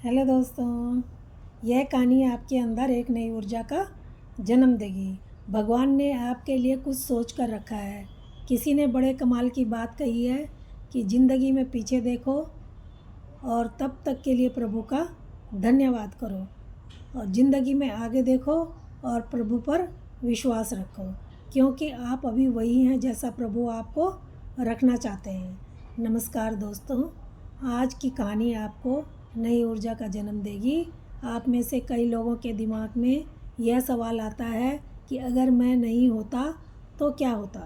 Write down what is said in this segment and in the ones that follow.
Hello दोस्तों, यह कहानी आपके अंदर एक नई ऊर्जा का जन्म देगी। भगवान ने आपके लिए कुछ सोच कर रखा है। किसी ने बड़े कमाल की बात कही है कि ज़िंदगी में पीछे देखो और तब तक के लिए प्रभु का धन्यवाद करो, और ज़िंदगी में आगे देखो और प्रभु पर विश्वास रखो, क्योंकि आप अभी वही हैं जैसा प्रभु आपको रखना चाहते हैं। नमस्कार दोस्तों, आज की कहानी आपको नई ऊर्जा का जन्म देगी। आप में से कई लोगों के दिमाग में यह सवाल आता है कि अगर मैं नहीं होता तो क्या होता।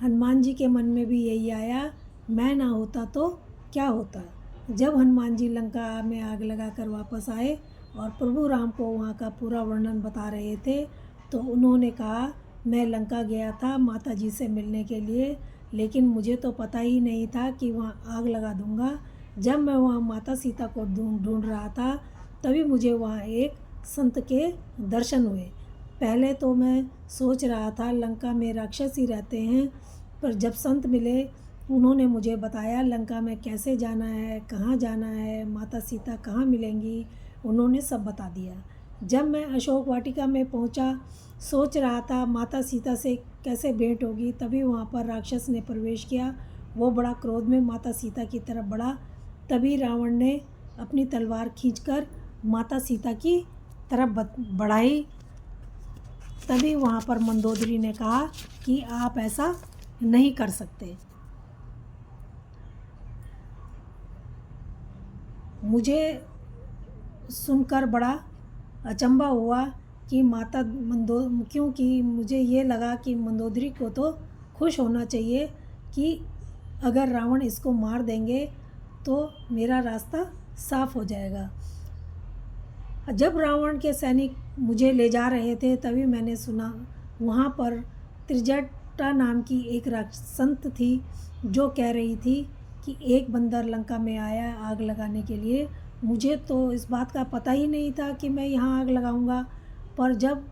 हनुमान जी के मन में भी यही आया, मैं ना होता तो क्या होता। जब हनुमान जी लंका में आग लगाकर वापस आए और प्रभु राम को वहाँ का पूरा वर्णन बता रहे थे, तो उन्होंने कहा, मैं लंका गया था माता जी से मिलने के लिए, लेकिन मुझे तो पता ही नहीं था कि वहाँ आग लगा दूँगा। जब मैं वहाँ माता सीता को ढूंढ रहा था, तभी मुझे वहाँ एक संत के दर्शन हुए। पहले तो मैं सोच रहा था लंका में राक्षस ही रहते हैं, पर जब संत मिले उन्होंने मुझे बताया लंका में कैसे जाना है, कहाँ जाना है, माता सीता कहाँ मिलेंगी, उन्होंने सब बता दिया। जब मैं अशोक वाटिका में पहुँचा, सोच रहा था माता सीता से कैसे भेंट होगी, तभी वहाँ पर राक्षस ने प्रवेश किया। वो बड़ा क्रोध में माता सीता की तरफ बढ़ा। तभी रावण ने अपनी तलवार खींचकर माता सीता की तरफ बढ़ाई। तभी वहाँ पर मंदोदरी ने कहा कि आप ऐसा नहीं कर सकते। मुझे सुनकर बड़ा अचंभा हुआ कि क्योंकि मुझे ये लगा कि मंदोदरी को तो खुश होना चाहिए कि अगर रावण इसको मार देंगे तो मेरा रास्ता साफ हो जाएगा। जब रावण के सैनिक मुझे ले जा रहे थे, तभी मैंने सुना वहाँ पर त्रिजटा नाम की एक संत थी जो कह रही थी कि एक बंदर लंका में आया आग लगाने के लिए। मुझे तो इस बात का पता ही नहीं था कि मैं यहाँ आग लगाऊंगा, पर जब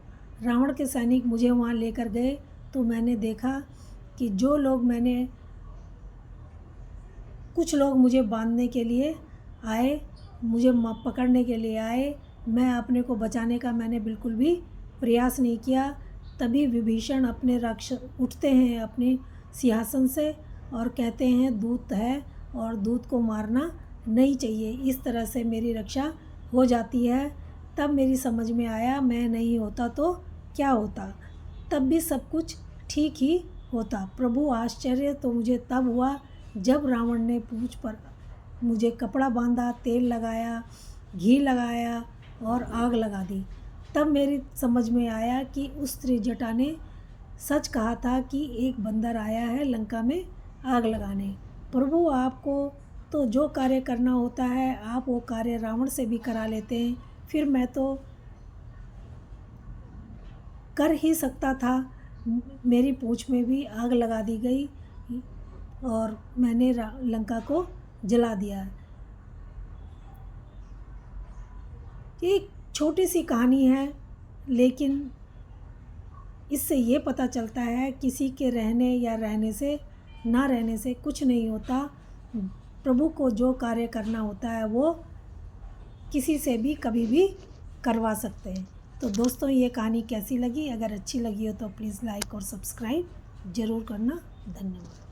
रावण के सैनिक मुझे वहाँ लेकर गए तो मैंने देखा कि कुछ लोग मुझे बांधने के लिए आए, मुझे पकड़ने के लिए आए। मैं अपने को बचाने का मैंने बिल्कुल भी प्रयास नहीं किया। तभी विभीषण अपने राक्षस उठते हैं अपने सिंहासन से और कहते हैं दूत है और दूत को मारना नहीं चाहिए। इस तरह से मेरी रक्षा हो जाती है। तब मेरी समझ में आया, मैं नहीं होता तो क्या होता, तब भी सब कुछ ठीक ही होता। प्रभु आश्चर्य तो मुझे तब हुआ जब रावण ने पूंछ पर मुझे कपड़ा बांधा, तेल लगाया, घी लगाया और आग लगा दी। तब मेरी समझ में आया कि उस त्रिजटा ने सच कहा था कि एक बंदर आया है लंका में आग लगाने। प्रभु आपको तो जो कार्य करना होता है आप वो कार्य रावण से भी करा लेते हैं, फिर मैं तो कर ही सकता था। मेरी पूंछ में भी आग लगा दी गई और मैंने लंका को जला दिया। एक छोटी सी कहानी है, लेकिन इससे ये पता चलता है किसी के रहने या रहने से ना रहने से कुछ नहीं होता। प्रभु को जो कार्य करना होता है वो किसी से भी कभी भी करवा सकते हैं। तो दोस्तों, ये कहानी कैसी लगी? अगर अच्छी लगी हो तो प्लीज़ लाइक और सब्सक्राइब ज़रूर करना। धन्यवाद।